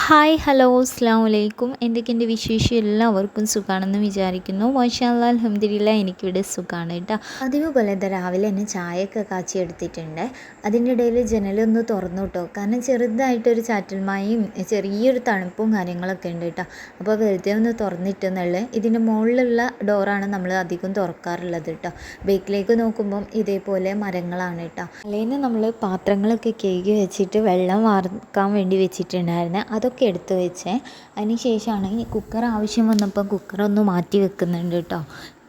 Hi hello അസ്സാം വലൈക്കും. എന്തൊക്കെയുണ്ട് വിശേഷം? എല്ലാവർക്കും സുഖമാണെന്ന് വിചാരിക്കുന്നു. മാഷാ അല്ലാ അൽഹംദുലില്ലാ എനിക്കിവിടെ സുഖമാണ് കേട്ടോ. പതിവ് പോലെ എന്താ രാവിലെ തന്നെ ചായയൊക്കെ കാച്ചി എടുത്തിട്ടുണ്ട്. അതിൻ്റെ ഇടയിൽ ജനലൊന്ന് തുറന്നു കേട്ടോ, കാരണം ചെറുതായിട്ടൊരു ചാറ്റൽ മഴയും ചെറിയൊരു തണുപ്പും കാര്യങ്ങളൊക്കെ ഉണ്ട് കേട്ടോ. അപ്പോൾ വെറുതെ ഒന്ന് തുറന്നിട്ടെന്നുള്ളത്. ഇതിൻ്റെ മുകളിലുള്ള ഡോറാണ് നമ്മൾ അധികം തുറക്കാറുള്ളത് കേട്ടോ. ബേക്കിലേക്ക് നോക്കുമ്പം ഇതേപോലെ മരങ്ങളാണ് കേട്ടോ. അല്ലെങ്കിൽ നമ്മൾ പാത്രങ്ങളൊക്കെ കഴുകി വെച്ചിട്ട് വെള്ളം വാർക്കാൻ വേണ്ടി വെച്ചിട്ടുണ്ടായിരുന്നു. അതൊക്കെ എടുത്ത് വെച്ചേ. അതിന് ശേഷമാണ് ഈ കുക്കർ ആവശ്യം വന്നപ്പോൾ കുക്കറൊന്ന് മാറ്റി വെക്കുന്നുണ്ട് കേട്ടോ.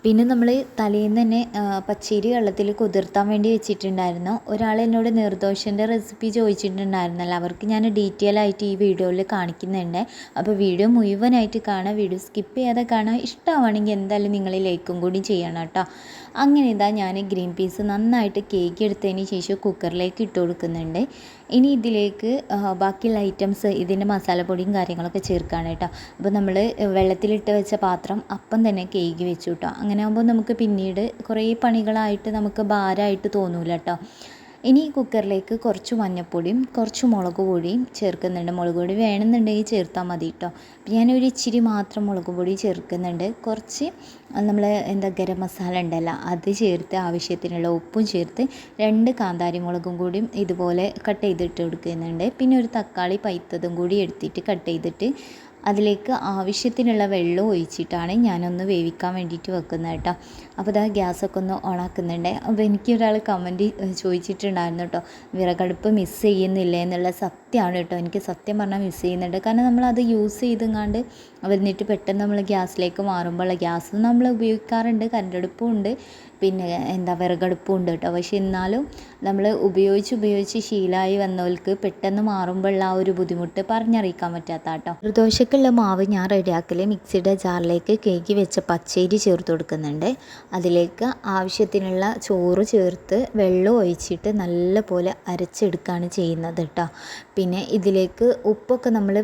പിന്നെ നമ്മൾ തലേന്ന് തന്നെ പച്ചരി വെള്ളത്തിൽ കുതിർത്താൻ വേണ്ടി വെച്ചിട്ടുണ്ടായിരുന്നു. ഒരാൾ എന്നോട് നീർദോശൻ്റെ റെസിപ്പി ചോദിച്ചിട്ടുണ്ടായിരുന്നല്ലോ, അവർക്ക് ഞാൻ ഡീറ്റെയിൽ ആയിട്ട് ഈ വീഡിയോയിൽ കാണിക്കുന്നുണ്ട്. അപ്പോൾ വീഡിയോ മുഴുവനായിട്ട് കാണാം, വീഡിയോ സ്കിപ്പ് ചെയ്യാതെ കാണാം. ഇഷ്ടമാണെങ്കിൽ എന്തായാലും നിങ്ങൾ ലൈക്കും കൂടി ചെയ്യണം കേട്ടോ. അങ്ങനെ ഇതാ ഞാൻ ഗ്രീൻ പീസ് നന്നായിട്ട് കേക്ക് എടുത്തതിന് ശേഷം കുക്കറിലേക്ക് ഇട്ട് കൊടുക്കുന്നുണ്ട്. ഇനി ഇതിലേക്ക് ബാക്കിയുള്ള ഐറ്റംസ് ഇതിൻ്റെ മസാലപ്പൊടിയും കാര്യങ്ങളൊക്കെ ചേർക്കുകയാണ് കേട്ടോ. അപ്പോൾ നമ്മൾ വെള്ളത്തിലിട്ട് വെച്ച പാത്രം അപ്പം തന്നെ കേക്ക് വെച്ചു കേട്ടോ. അങ്ങനെ ആകുമ്പോൾ നമുക്ക് പിന്നീട് കുറേ പണികളായിട്ട് നമുക്ക് ഭാരമായിട്ട് തോന്നൂല കേട്ടോ. ഇനി കുക്കറിലേക്ക് കുറച്ച് മഞ്ഞൾപ്പൊടിയും കുറച്ച് മുളക് പൊടിയും ചേർക്കുന്നുണ്ട്. മുളക് പൊടി വേണമെന്നുണ്ടെങ്കിൽ ചേർത്താൽ മതി കേട്ടോ. ഞാനൊരു ഇച്ചിരി മാത്രം മുളക് പൊടി ചേർക്കുന്നുണ്ട്. കുറച്ച് നമ്മൾ ഗരം മസാല ഉണ്ടല്ലോ അത് ചേർത്ത് ആവശ്യത്തിനുള്ള ഉപ്പും ചേർത്ത് 2 കാന്താരി മുളകും കൂടിയും ഇതുപോലെ കട്ട് ചെയ്തിട്ട് കൊടുക്കുന്നുണ്ട്. പിന്നെ ഒരു തക്കാളി പഴുത്തതും കൂടി എടുത്തിട്ട് കട്ട് ചെയ്തിട്ട് അതിലേക്ക് ആവശ്യത്തിനുള്ള വെള്ളം ഒഴിച്ചിട്ടാണ് ഞാനൊന്ന് വേവിക്കാൻ വേണ്ടിയിട്ട് വെക്കുന്നത് കേട്ടോ. അപ്പോൾ ഇതാ ഗ്യാസൊക്കെ ഒന്ന് ഓണാക്കുന്നുണ്ട്. അപ്പോൾ എനിക്കൊരാൾ കമൻറ്റ് ചോദിച്ചിട്ടുണ്ടായിരുന്നു കേട്ടോ, വിറകടുപ്പ് മിസ്സ് ചെയ്യുന്നില്ലേ എന്നുള്ള. സത്യമാണ് കേട്ടോ, എനിക്ക് സത്യം പറഞ്ഞാൽ മിസ്സ് ചെയ്യുന്നുണ്ട്. കാരണം നമ്മളത് യൂസ് ചെയ്തെങ്ങാണ്ട് എന്നിട്ട് പെട്ടെന്ന് നമ്മൾ ഗ്യാസിലേക്ക് മാറുമ്പോൾ ഗ്യാസ് നമ്മൾ ഉപയോഗിക്കാറുണ്ട്, കരണ്ടടുപ്പും ഉണ്ട്, പിന്നെ വിറകടുപ്പും ഉണ്ട് കേട്ടോ. പക്ഷെ എന്നാലും നമ്മൾ ഉപയോഗിച്ച് ശീലമായി വന്നവർക്ക് പെട്ടെന്ന് മാറുമ്പോഴുള്ള ആ ഒരു ബുദ്ധിമുട്ട് പറഞ്ഞറിയിക്കാൻ പറ്റാത്ത കേട്ടോ. ദോശക്കുള്ള മാവ് ഞാൻ റെഡിയാക്കൽ മിക്സിയുടെ ജാറിലേക്ക് കേക്ക് വെച്ച പച്ചരി ചേർത്ത് കൊടുക്കുന്നുണ്ട്. അതിലേക്ക് ആവശ്യത്തിനുള്ള ചോറ് ചേർത്ത് വെള്ളം ഒഴിച്ചിട്ട് നല്ലപോലെ അരച്ചെടുക്കുകയാണ് ചെയ്യുന്നത് കേട്ടോ. പിന്നെ ഇതിലേക്ക് ഉപ്പൊക്കെ നമ്മൾ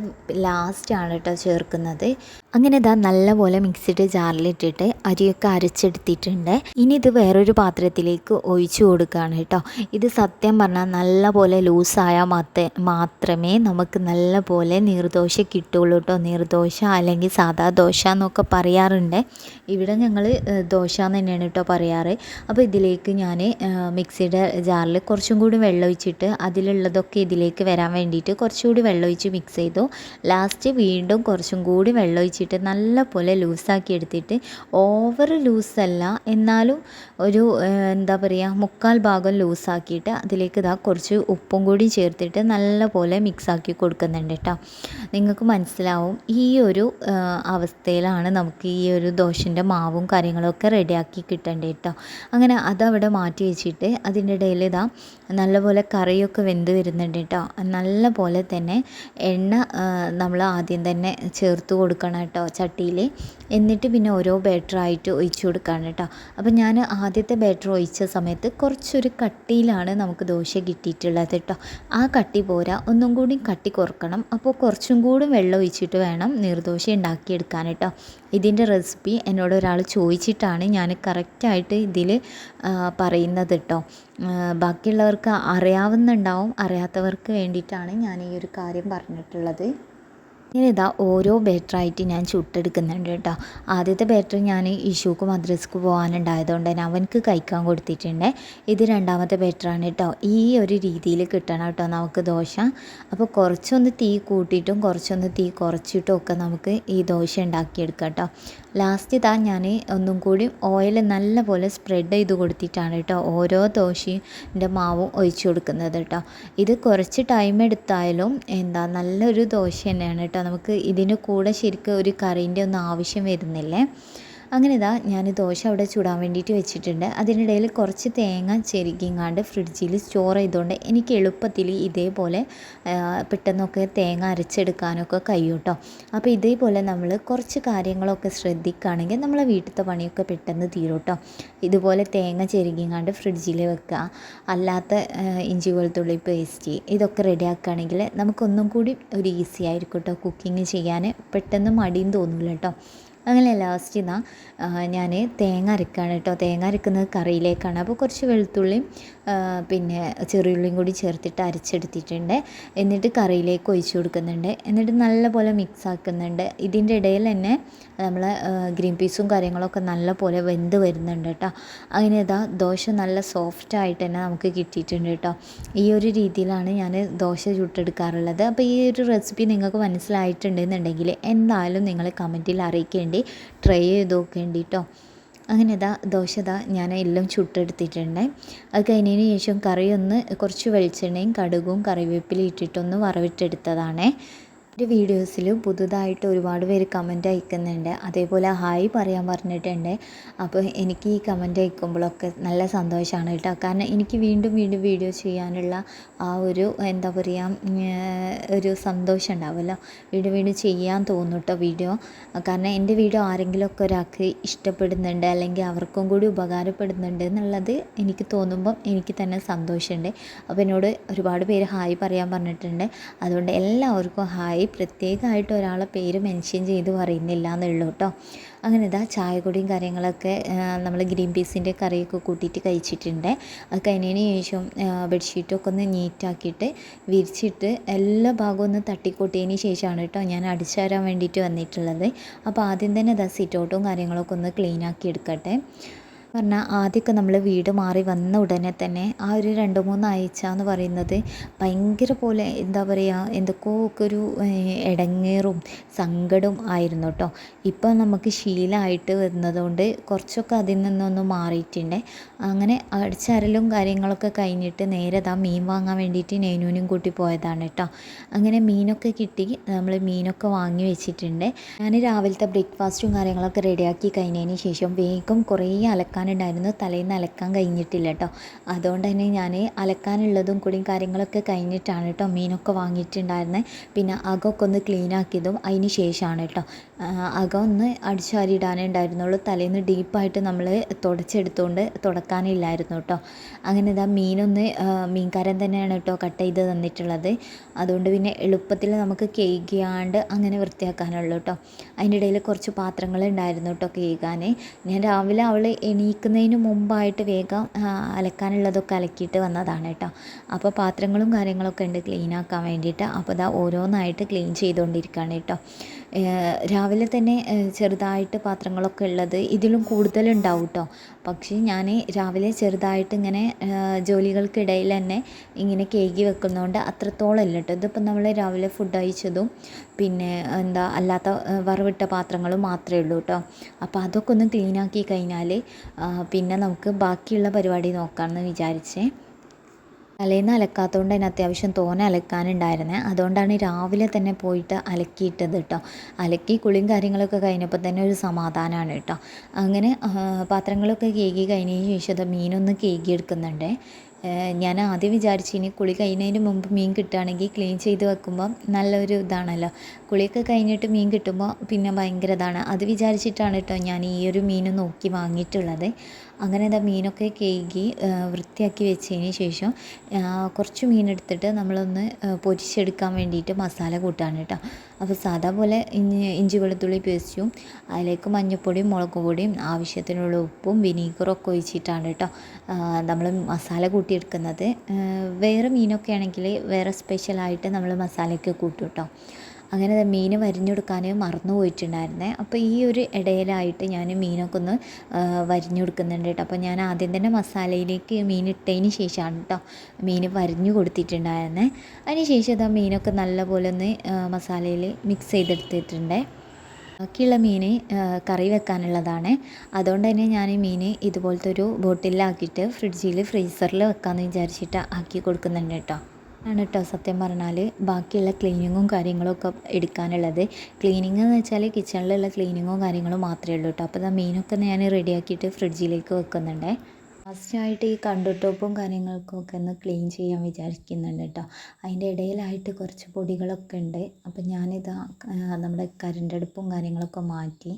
ലാസ്റ്റാണ് കേട്ടോ ചേർക്കുന്നത്. അങ്ങനെ ഇതാ നല്ലപോലെ മിക്സിയുടെ ജാറിലിട്ടിട്ട് അരിയൊക്കെ അരച്ചെടുത്തിട്ടുണ്ട്. ഇനി ഇത് വേറൊരു പാത്രത്തിലേക്ക് ഒഴിച്ചു കൊടുക്കുകയാണ് കേട്ടോ. ഇത് സത്യം പറഞ്ഞാൽ നല്ലപോലെ ലൂസായാൽ മാത്രമേ നമുക്ക് നല്ലപോലെ നീർദോശ കിട്ടുള്ളൂ കേട്ടോ. നീർദോശ അല്ലെങ്കിൽ സാദാ ദോശ എന്നൊക്കെ പറയാറുണ്ട്. ഇവിടെ ഞങ്ങൾ ദോശ എന്ന് തന്നെയാണ് കേട്ടോ പറയാറ്. അപ്പോൾ ഇതിലേക്ക് ഞാൻ മിക്സിയുടെ ജാറിൽ കുറച്ചും കൂടി വെള്ളം ഒഴിച്ചിട്ട് അതിലുള്ളതൊക്കെ ഇതിലേക്ക് വരാൻ വേണ്ടിയിട്ട് കുറച്ചുകൂടി വെള്ളം ഒഴിച്ച് മിക്സ് ചെയ്തു. ലാസ്റ്റ് വീണ്ടും കുറച്ചും കൂടി വെള്ളം ഒഴിച്ചിട്ട് നല്ലപോലെ ലൂസാക്കി എടുത്തിട്ട്, ഓവർ ലൂസല്ല എന്നാലും ഒരു മുക്കാൽ ഭാഗം ലൂസാക്കിയിട്ട് അതിലേക്ക് കുറച്ച് ഉപ്പും കൂടി ചേർത്തിട്ട് നല്ലപോലെ മിക്സാക്കി കൊടുക്കുന്നുണ്ട് കേട്ടോ. നിങ്ങൾക്ക് മനസ്സിലാവും ഈ ഒരു അവസ്ഥയിലാണ് നമുക്ക് ഈ ഒരു ദോശൻ്റെ മാവും കാര്യങ്ങളൊക്കെ റെഡിയാക്കി കിട്ടേണ്ടത് കേട്ടോ. അങ്ങനെ അതവിടെ മാറ്റി വെച്ചിട്ട് അതിൻ്റെ ഇടയിൽ നല്ലപോലെ കറിയൊക്കെ വെന്ത് വരുന്നുണ്ട് കേട്ടോ. നല്ലപോലെ തന്നെ എണ്ണ നമ്മൾ ആദ്യം തന്നെ ചേർത്ത് കൊടുക്കണം കേട്ടോ ചട്ടിയിൽ. എന്നിട്ട് പിന്നെ ഓരോ ബാറ്ററായിട്ട് ഒഴിച്ചു കൊടുക്കുകയാണ് കേട്ടോ. അപ്പോൾ ഞാൻ ആദ്യത്തെ ബാറ്റർ ഒഴിച്ച സമയത്ത് കുറച്ചൊരു കട്ടിയിലാണ് നമുക്ക് ദോശ കിട്ടിയിട്ടുള്ളത് കേട്ടോ. ആ കട്ടി പോരാ, ഒന്നും കൂടി കട്ടി കുറക്കണം. അപ്പോൾ കുറച്ചും കൂടി വെള്ളം ഒഴിച്ചിട്ട് വേണം നീർദോശ ഉണ്ടാക്കിയെടുക്കാൻ കേട്ടോ. ഇതിൻ്റെ റെസിപ്പി എന്നോട് ഒരാൾ ചോദിച്ചിട്ടാണ് ഞാൻ കറക്റ്റായിട്ട് ഇതിൽ പറയുന്നത് കേട്ടോ. ബാക്കിയുള്ളവർക്ക് അറിയാവുന്നുണ്ടാവും, അറിയാത്തവർക്ക് വേണ്ടിയിട്ടാണ് ഞാൻ ഈ ഒരു കാര്യം പറഞ്ഞിട്ടുള്ളത്. ഇങ്ങനെ ഓരോ ബാറ്ററായിട്ട് ഞാൻ ചുട്ടെടുക്കുന്നുണ്ട് കേട്ടോ. ആദ്യത്തെ ബാറ്റർ ഞാൻ ഇഷുക്ക് മദ്രസക്ക് പോകാനുണ്ടായതുകൊണ്ട് തന്നെ അവനക്ക് കഴിക്കാൻ കൊടുത്തിട്ടുണ്ട്. ഇത് രണ്ടാമത്തെ ബാറ്ററാണ് കേട്ടോ. ഈ ഒരു രീതിയിൽ കിട്ടണം കേട്ടോ നമുക്ക് ദോശ. അപ്പോൾ കുറച്ചൊന്ന് തീ കൂട്ടിയിട്ടും കുറച്ചൊന്ന് തീ കുറച്ചിട്ടും ഒക്കെ നമുക്ക് ഈ ദോശ ഉണ്ടാക്കിയെടുക്കാം കേട്ടോ. ലാസ്റ്റ് ഞാൻ ഒന്നും കൂടി ഓയിൽ നല്ലപോലെ സ്പ്രെഡ് ചെയ്ത് കൊടുത്തിട്ടാണ് കേട്ടോ ഓരോ ദോശൻ്റെ മാവും ഒഴിച്ചു കൊടുക്കുന്നത് കേട്ടോ. ഇത് കുറച്ച് ടൈം എടുത്തായാലും നല്ലൊരു ദോശ തന്നെയാണ് കേട്ടോ. നമുക്ക് ഇതിന് കൂടെ ശരിക്കും ഒരു കറീൻ്റെ ഒന്നും ആവശ്യം വരുന്നില്ലേ. അങ്ങനെ ഞാൻ ദോശ അവിടെ ചൂടാൻ വേണ്ടിയിട്ട് വെച്ചിട്ടുണ്ട്. അതിനിടയിൽ കുറച്ച് തേങ്ങ ചെരുകിങ്ങാണ്ട് ഫ്രിഡ്ജിൽ സ്റ്റോർ ചെയ്തുകൊണ്ട് എനിക്ക് എളുപ്പത്തിൽ ഇതേപോലെ പെട്ടെന്നൊക്കെ തേങ്ങ അരച്ചെടുക്കാനൊക്കെ കഴിയും കേട്ടോ. അപ്പോൾ ഇതേപോലെ നമ്മൾ കുറച്ച് കാര്യങ്ങളൊക്കെ ശ്രദ്ധിക്കുകയാണെങ്കിൽ നമ്മളെ വീട്ടിലത്തെ പണിയൊക്കെ പെട്ടെന്ന് തീരും കേട്ടോ. ഇതുപോലെ തേങ്ങ ചെരുകിങ്ങാണ്ട് ഫ്രിഡ്ജിൽ വെക്കുക. അല്ലാത്ത ഇഞ്ചി വെളുത്തുള്ളി പേസ്റ്റ് ഇതൊക്കെ റെഡിയാക്കുകയാണെങ്കിൽ നമുക്കൊന്നും കൂടി ഒരു ഈസി ആയിരിക്കും കേട്ടോ കുക്കിംഗ് ചെയ്യാൻ. പെട്ടെന്ന് മടിയും തോന്നില്ല കേട്ടോ. അങ്ങനെ ലാസ്റ്റ് ഇതാ ഞാൻ തേങ്ങ അരക്കുകയാണ് കേട്ടോ. തേങ്ങ അരക്കുന്നത് കറിയിലേക്കാണ്. അപ്പോൾ കുറച്ച് വെളുത്തുള്ളിയും പിന്നെ ചെറിയുള്ളിയും കൂടി ചേർത്തിട്ട് അരച്ചെടുത്തിട്ടുണ്ട്. എന്നിട്ട് കറിയിലേക്ക് ഒഴിച്ച് കൊടുക്കുന്നുണ്ട്. എന്നിട്ട് നല്ലപോലെ മിക്സ് ആക്കുന്നുണ്ട്. ഇതിൻ്റെ ഇടയിൽ തന്നെ നമ്മൾ ഗ്രീൻ പീസും കാര്യങ്ങളൊക്കെ നല്ലപോലെ വെന്ത് വരുന്നുണ്ട് കേട്ടോ. അങ്ങനെ ഇതാ ദോശ നല്ല സോഫ്റ്റായിട്ട് തന്നെ നമുക്ക് കിട്ടിയിട്ടുണ്ട് കേട്ടോ. ഈ ഒരു രീതിയിലാണ് ഞാൻ ദോശ ചുട്ടെടുക്കാറുള്ളത്. അപ്പോൾ ഈ ഒരു റെസിപ്പി നിങ്ങൾക്ക് മനസ്സിലായിട്ടുണ്ടെന്നുണ്ടെങ്കിൽ എന്തായാലും നിങ്ങൾ കമൻറ്റിൽ അറിയിക്കേണ്ടി, ട്രൈ ചെയ്ത് നോക്കേണ്ടി കേട്ടോ. അങ്ങനെ ദോശ ഞാൻ എല്ലാം ചുട്ടെടുത്തിട്ടുണ്ട്. അത് കഴിഞ്ഞതിന് ശേഷം കറി ഒന്ന് കുറച്ച് വെളിച്ചെണ്ണയും കടുകും കറിവേപ്പിലയും ഇട്ടിട്ടൊന്ന് വറവിട്ടെടുത്തതാണേ. എൻ്റെ വീഡിയോസിൽ പുതുതായിട്ട് ഒരുപാട് പേര് കമൻറ്റ് അയക്കുന്നുണ്ട്. അതേപോലെ ഹായ് പറയാൻ പറഞ്ഞിട്ടുണ്ട്. അപ്പോൾ എനിക്ക് ഈ കമൻറ്റ് അയക്കുമ്പോഴൊക്കെ നല്ല സന്തോഷമാണ് കേട്ടോ. കാരണം എനിക്ക് വീണ്ടും വീണ്ടും വീഡിയോ ചെയ്യാനുള്ള ആ ഒരു എന്താ പറയുക ഒരു സന്തോഷം ഉണ്ടാവുമല്ലോ. വീണ്ടും വീണ്ടും ചെയ്യാൻ തോന്നും കേട്ടോ വീഡിയോ. കാരണം എൻ്റെ വീഡിയോ ആരെങ്കിലുമൊക്കെ ഒരാൾക്ക് ഇഷ്ടപ്പെടുന്നുണ്ട് അല്ലെങ്കിൽ അവർക്കും കൂടി ഉപകാരപ്പെടുന്നുണ്ട് എന്നുള്ളത് എനിക്ക് തോന്നുമ്പം എനിക്ക് തന്നെ സന്തോഷമുണ്ട്. അപ്പോൾ എന്നോട് ഒരുപാട് പേര് ഹായ് പറയാൻ പറഞ്ഞിട്ടുണ്ട്. അതുകൊണ്ട് എല്ലാവർക്കും ഹായ്. പ്രത്യേകമായിട്ട് ഒരാളെ പേര് മെൻഷൻ ചെയ്ത് പറയുന്നില്ല എന്നുള്ളൂ കേട്ടോ. അങ്ങനെ ചായപ്പൊടിയും കാര്യങ്ങളൊക്കെ നമ്മൾ ഗ്രീൻ പീസിൻ്റെ കറിയൊക്കെ കൂട്ടിയിട്ട് കഴിച്ചിട്ടുണ്ട്. അത് കഴിഞ്ഞതിന് ശേഷം ബെഡ്ഷീറ്റൊക്കെ ഒന്ന് നീറ്റാക്കിയിട്ട് വിരിച്ചിട്ട് എല്ലാ ഭാഗവും ഒന്ന് തട്ടിക്കൂട്ടിയതിന് ശേഷമാണ് കേട്ടോ ഞാൻ അടിച്ചു തരാൻ വേണ്ടിയിട്ട് വന്നിട്ടുള്ളത്. അപ്പോൾ ആദ്യം തന്നെ സിറ്റൗട്ടും കാര്യങ്ങളൊക്കെ ഒന്ന് ക്ലീനാക്കി എടുക്കട്ടെ. പറഞ്ഞാൽ ആദ്യമൊക്കെ നമ്മൾ വീട് മാറി വന്ന ഉടനെ തന്നെ ആ ഒരു 2-3 ആഴ്ച എന്ന് പറയുന്നത് ഭയങ്കര പോലെ എന്താ പറയുക എന്തൊക്കെയോ ഒക്കെ ഒരു ഇടങ്ങേറും സങ്കടവും ആയിരുന്നു കേട്ടോ. ഇപ്പം നമുക്ക് ശീലമായിട്ട് വരുന്നതുകൊണ്ട് കുറച്ചൊക്കെ അതിൽ നിന്നൊന്ന് മാറിയിട്ടുണ്ട്. അങ്ങനെ അടിച്ചരലും കാര്യങ്ങളൊക്കെ കഴിഞ്ഞിട്ട് നേരെ മീൻ വാങ്ങാൻ വേണ്ടിയിട്ട് നെയ്നൂനും കൂട്ടി പോയതാണ് കേട്ടോ. അങ്ങനെ മീനൊക്കെ കിട്ടി. നമ്മൾ മീനൊക്കെ വാങ്ങി വെച്ചിട്ടുണ്ട്. ഞാൻ രാവിലത്തെ ബ്രേക്ക്ഫാസ്റ്റും കാര്യങ്ങളൊക്കെ റെഡിയാക്കി കഴിഞ്ഞതിന് ശേഷം വേഗം കുറേ അലക്കാനുണ്ടായിരുന്നു. തലേന്ന് അലക്കാൻ കഴിഞ്ഞിട്ടില്ല കേട്ടോ. അതുകൊണ്ട് തന്നെ ഞാൻ അലക്കാനുള്ളതും കൂടി കാര്യങ്ങളൊക്കെ കഴിഞ്ഞിട്ടാണ് കേട്ടോ മീനൊക്കെ വാങ്ങിയിട്ടുണ്ടായിരുന്നത്. പിന്നെ അകമൊക്കെ ഒന്ന് ക്ലീൻ ആക്കിയതും അതിന് ശേഷമാണ് കേട്ടോ. അകം ഒന്ന് അടിച്ചുവാരിയിടാനേ ഉണ്ടായിരുന്നുള്ളൂ. തലേന്ന് ഡീപ്പായിട്ട് നമ്മൾ തുടച്ചെടുത്തുകൊണ്ട് തുടക്കാനില്ലായിരുന്നു കേട്ടോ. അങ്ങനെ മീൻകാരൻ തന്നെയാണ് കേട്ടോ കട്ട് ചെയ്ത് തന്നിട്ടുള്ളത്. അതുകൊണ്ട് പിന്നെ എളുപ്പത്തിൽ നമുക്ക് കേൾക്കാണ്ട് അങ്ങനെ വൃത്തിയാക്കാനുള്ളൂ കേട്ടോ. അതിൻ്റെ ഇടയിൽ കുറച്ച് പാത്രങ്ങൾ ഉണ്ടായിരുന്നു കേട്ടോ കേൾക്കാൻ. ഞാൻ രാവിലെ അവൾ എണീക്കുന്നതിന് മുമ്പായിട്ട് വേഗം അലക്കാനുള്ളതൊക്കെ അലക്കിയിട്ട് വന്നതാണ് കേട്ടോ. അപ്പോൾ പാത്രങ്ങളും കാര്യങ്ങളൊക്കെ ഉണ്ട് ക്ലീനാക്കാൻ വേണ്ടിയിട്ട്. അപ്പോൾ ഓരോന്നായിട്ട് ക്ലീൻ ചെയ്തുകൊണ്ടിരിക്കുകയാണ് കേട്ടോ. രാവിലെ തന്നെ ചെറുതായിട്ട് പാത്രങ്ങളൊക്കെ ഉള്ളത് ഇതിലും കൂടുതലുണ്ടാവും കേട്ടോ. പക്ഷേ ഞാൻ രാവിലെ ചെറുതായിട്ട് ഇങ്ങനെ ജോലികൾക്കിടയിൽ തന്നെ ഇങ്ങനെ കേകി വെക്കുന്നതുകൊണ്ട് അത്രത്തോളം ഇല്ല കേട്ടോ. ഇതിപ്പോൾ നമ്മൾ രാവിലെ ഫുഡ് കഴിച്ചതും പിന്നെ അല്ലാത്ത വറവിട്ട പാത്രങ്ങളും മാത്രമേ ഉള്ളൂ കേട്ടോ. അപ്പോൾ അതൊക്കെ ഒന്ന് ക്ലീനാക്കി കഴിഞ്ഞാൽ പിന്നെ നമുക്ക് ബാക്കിയുള്ള പരിപാടി നോക്കാമെന്ന് വിചാരിച്ചേ. തലേന്ന് അലക്കാത്തതുകൊണ്ട് തന്നെ അത്യാവശ്യം തോനെ അലക്കാനുണ്ടായിരുന്നേ. അതുകൊണ്ടാണ് രാവിലെ തന്നെ പോയിട്ട് അലക്കിയിട്ടത് കേട്ടോ. അലക്കി കുളിയും കാര്യങ്ങളൊക്കെ കഴിഞ്ഞപ്പോൾ തന്നെ ഒരു സമാധാനമാണ് കേട്ടോ. അങ്ങനെ പാത്രങ്ങളൊക്കെ കേകി കഴിഞ്ഞതിന് ശേഷം മീനൊന്ന് കേകി എടുക്കുന്നുണ്ട്. ഞാൻ ആദ്യം വിചാരിച്ചു ഇനി കുളി കഴിയുന്നതിന് മുമ്പ് മീൻ കിട്ടുകയാണെങ്കിൽ ക്ലീൻ ചെയ്ത് വെക്കുമ്പം നല്ലൊരു ഇതാണല്ലോ. കുളിയൊക്കെ കഴിഞ്ഞിട്ട് മീൻ കിട്ടുമ്പോൾ പിന്നെ ഭയങ്കര ഇതാണ്. അത് വിചാരിച്ചിട്ടാണ് കേട്ടോ ഞാൻ ഈ ഒരു മീൻ നോക്കി വാങ്ങിയിട്ടുള്ളത്. അങ്ങനെ മീനൊക്കെ കഴുകി വൃത്തിയാക്കി വെച്ചതിന് ശേഷം കുറച്ച് മീനെടുത്തിട്ട് നമ്മളൊന്ന് പൊരിച്ചെടുക്കാൻ വേണ്ടിയിട്ട് മസാല കൂട്ടാണ് കേട്ടോ. അപ്പോൾ സാധാ പോലെ ഇഞ്ചി വെളുത്തുള്ളി പേസ്റ്റും അതിലേക്ക് മഞ്ഞൾപ്പൊടിയും മുളക് പൊടിയും ആവശ്യത്തിനുള്ള ഉപ്പും വിനീഗറൊക്കെ ഒഴിച്ചിട്ടാണ് കേട്ടോ നമ്മൾ മസാല കൂട്ടിയെടുക്കുന്നത്. വേറെ മീനൊക്കെ ആണെങ്കിൽ വേറെ സ്പെഷ്യലായിട്ട് നമ്മൾ മസാലയൊക്കെ കൂട്ടും കേട്ടോ. അങ്ങനെ മീൻ വരിഞ്ഞെടുക്കാൻ മറന്നു പോയിട്ടുണ്ടായിരുന്നേ. അപ്പോൾ ഈ ഒരു ഇടയിലായിട്ട് ഞാൻ മീനൊക്കെ ഒന്ന് വരിഞ്ഞു കൊടുക്കുന്നുണ്ട് കേട്ടോ. അപ്പോൾ ഞാൻ ആദ്യം തന്നെ മസാലയിലേക്ക് മീൻ ഇട്ടതിന് ശേഷമാണ് കേട്ടോ മീൻ വരിഞ്ഞു കൊടുത്തിട്ടുണ്ടായിരുന്നത്. അതിന് ശേഷം മീനൊക്കെ നല്ലപോലെ ഒന്ന് മസാലയിൽ മിക്സ് ചെയ്തെടുത്തിട്ടുണ്ട്. ബാക്കിയുള്ള മീൻ കറി വെക്കാനുള്ളതാണ്. അതുകൊണ്ട് തന്നെ ഞാൻ ഈ മീൻ ഇതുപോലത്തെ ഒരു ബോട്ടിലാക്കിയിട്ട് ഫ്രീസറിൽ വെക്കാമെന്ന് വിചാരിച്ചിട്ട് ആക്കി കൊടുക്കുന്നുണ്ട് കേട്ടോ. ആണ് കേട്ടോ സത്യം പറഞ്ഞാൽ ബാക്കിയുള്ള ക്ലീനിങ്ങും കാര്യങ്ങളൊക്കെ എടുക്കാനുള്ളത്. ക്ലീനിങ് എന്ന് വെച്ചാൽ കിച്ചണിലുള്ള ക്ലീനിങ്ങും കാര്യങ്ങളും മാത്രമേ ഉള്ളൂ കേട്ടോ. അപ്പോൾ മീനൊക്കെ ഞാൻ റെഡിയാക്കിയിട്ട് ഫ്രിഡ്ജിലേക്ക് വെക്കുന്നുണ്ട്. ലാസ്റ്റായിട്ട് ഈ കൗണ്ടർ ടോപ്പും കാര്യങ്ങൾക്കൊക്കെ ഒന്ന് ക്ലീൻ ചെയ്യാൻ വിചാരിക്കുന്നുണ്ട് കേട്ടോ. അതിൻ്റെ ഇടയിലായിട്ട് കുറച്ച് പൊടികളൊക്കെ ഉണ്ട്. അപ്പോൾ ഞാനിതാ നമ്മുടെ കരണ്ടടുപ്പും കാര്യങ്ങളൊക്കെ മാറ്റി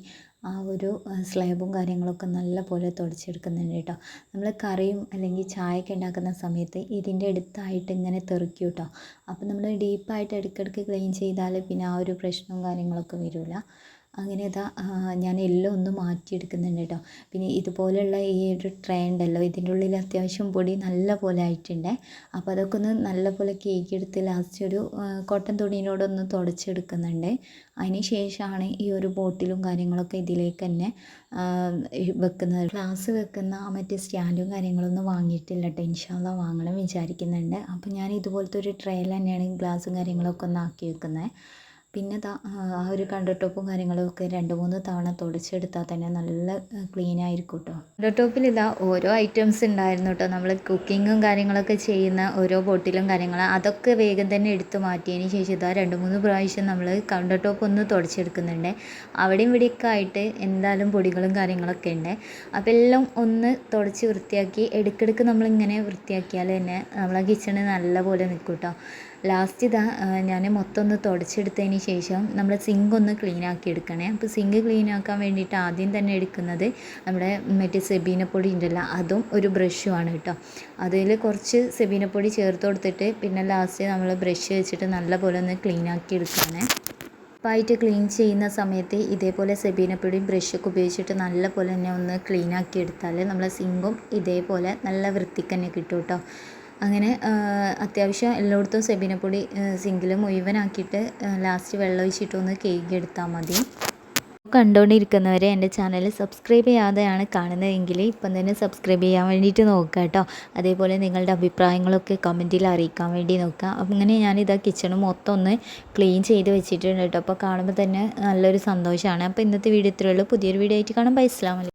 ആ ഒരു സ്ലാബും കാര്യങ്ങളൊക്കെ നല്ല പോലെ തുടച്ചെടുക്കുന്നുണ്ട് കേട്ടോ. നമ്മൾ കറിയും അല്ലെങ്കിൽ ചായയൊക്കെ ഉണ്ടാക്കുന്ന സമയത്ത് ഇതിൻ്റെ അടുത്തായിട്ട് ഇങ്ങനെ തെറിക്കും കേട്ടോ. അപ്പോൾ നമ്മൾ ഡീപ്പായിട്ട് ഇടയ്ക്കിടയ്ക്ക് ക്ലീൻ ചെയ്താൽ പിന്നെ ആ ഒരു പ്രശ്നവും കാര്യങ്ങളൊക്കെ വരില്ല. അങ്ങനെ ഇതാ ഞാൻ എല്ലാം ഒന്ന് മാറ്റിയെടുക്കുന്നുണ്ട് കേട്ടോ. പിന്നെ ഇതുപോലെയുള്ള ഈ ഒരു ട്രേ ഉണ്ടല്ലോ, ഇതിൻ്റെ ഉള്ളിൽ അത്യാവശ്യം പൊടി നല്ല പോലെ ആയിട്ടുണ്ട്. അപ്പോൾ അതൊക്കെ ഒന്ന് നല്ല പോലെ കേക്കിയെടുത്ത് ലാസ്റ്റ് ഒരു കോട്ടൺ തുണിയോടൊന്ന് തുടച്ചെടുക്കുന്നുണ്ട്. അതിന് ശേഷമാണ് ഈ ഒരു ബോട്ടിലും കാര്യങ്ങളൊക്കെ ഇതിലേക്ക് തന്നെ വെക്കുന്നത്. ഗ്ലാസ് വെക്കുന്ന മറ്റേ സ്റ്റാൻഡും കാര്യങ്ങളൊന്നും വാങ്ങിയിട്ടില്ല കേട്ടോ. ഇൻഷാ അള്ളാ വാങ്ങണം വിചാരിക്കുന്നുണ്ട്. അപ്പോൾ ഞാൻ ഇതുപോലത്തെ ഒരു ട്രേയിൽ തന്നെയാണ് ഗ്ലാസും കാര്യങ്ങളൊക്കെ ഒന്ന് ആക്കി വെക്കുന്നത്. പിന്നെ ആ ഒരു കൗണ്ടർ ടോപ്പും കാര്യങ്ങളൊക്കെ 2-3 തവണ തുടച്ചെടുത്താൽ തന്നെ നല്ല ക്ലീൻ ആയിരിക്കും കേട്ടോ. കൗണ്ടർ ടോപ്പിൽ ഓരോ ഐറ്റംസ് ഉണ്ടായിരുന്നു കേട്ടോ. നമ്മൾ കുക്കിങ്ങും കാര്യങ്ങളൊക്കെ ചെയ്യുന്ന ഓരോ ബോട്ടിലും കാര്യങ്ങൾ അതൊക്കെ വേഗം തന്നെ എടുത്ത് മാറ്റിയതിന് ശേഷം 2-3 പ്രാവശ്യം നമ്മൾ കൗണ്ടർ ടോപ്പ് ഒന്ന് തുടച്ചെടുക്കുന്നുണ്ട്. അവിടെയും ഇവിടെയൊക്കെ ആയിട്ട് എന്തായാലും പൊടികളും കാര്യങ്ങളൊക്കെ ഉണ്ട്. അപ്പോൾ എല്ലാം ഒന്ന് തുടച്ച് വൃത്തിയാക്കി ഇടയ്ക്കിടയ്ക്ക് നമ്മളിങ്ങനെ വൃത്തിയാക്കിയാൽ തന്നെ നമ്മളെ കിച്ചണ് നല്ല പോലെ നിൽക്കും കേട്ടോ. ലാസ്റ്റ് ഞാൻ മൊത്തം ഒന്ന് തുടച്ചെടുത്തതിന് ശേഷം നമ്മൾ സിങ്ക് ഒന്ന് ക്ലീൻ ആക്കി എടുക്കണേ. അപ്പോൾ സിങ്ക് ക്ലീൻ ആക്കാൻ വേണ്ടിയിട്ട് ആദ്യം തന്നെ എടുക്കുന്നത് നമ്മുടെ മറ്റേ സെബീനപ്പൊടി ഉണ്ടല്ലോ, അതും ഒരു ബ്രഷുമാണ് കേട്ടോ. അതിൽ കുറച്ച് സെബീനപ്പൊടി ചേർത്ത് കൊടുത്തിട്ട് പിന്നെ ലാസ്റ്റ് നമ്മൾ ബ്രഷ് വെച്ചിട്ട് നല്ലപോലെ ഒന്ന് ക്ലീൻ ആക്കി എടുക്കണേ. ഉപ്പായിട്ട് ക്ലീൻ ചെയ്യുന്ന സമയത്ത് ഇതേപോലെ സെബീനപ്പൊടിയും ബ്രഷൊക്കെ ഉപയോഗിച്ചിട്ട് നല്ല പോലെ തന്നെ ഒന്ന് ക്ലീൻ ആക്കി എടുത്താൽ നമ്മളെ സിങ്കും ഇതേപോലെ നല്ല വൃത്തിക്ക് തന്നെ കിട്ടും കേട്ടോ. അങ്ങനെ അത്യാവശ്യം എല്ലായിടത്തും സെബീനപ്പൊടി സിങ്കിൽ മുഴുവനാക്കിയിട്ട് ലാസ്റ്റ് വെള്ളം ഒഴിച്ചിട്ടൊന്ന് കേക്കിയെടുത്താൽ മതി. കണ്ടുകൊണ്ടിരിക്കുന്നവരെ എൻ്റെ ചാനൽ സബ്സ്ക്രൈബ് ചെയ്യാതെയാണ് കാണുന്നതെങ്കിൽ ഇപ്പം തന്നെ സബ്സ്ക്രൈബ് ചെയ്യാൻ വേണ്ടിയിട്ട് നോക്കുക കേട്ടോ. അതേപോലെ നിങ്ങളുടെ അഭിപ്രായങ്ങളൊക്കെ കമൻറ്റിൽ അറിയിക്കാൻ വേണ്ടി നോക്കുക. അങ്ങനെ ഞാനിതാ കിച്ചണ് മൊത്തം ഒന്ന് ക്ലീൻ ചെയ്ത് വെച്ചിട്ടുണ്ട് കേട്ടോ. അപ്പോൾ കാണുമ്പോൾ തന്നെ നല്ലൊരു സന്തോഷമാണ്. അപ്പോൾ ഇന്നത്തെ വീഡിയോ ഇത്രയേ ഉള്ളൂ. പുതിയൊരു വീഡിയോ ആയിട്ട് കാണാം. ബൈ, അസ്സലാമു അലൈക്കും.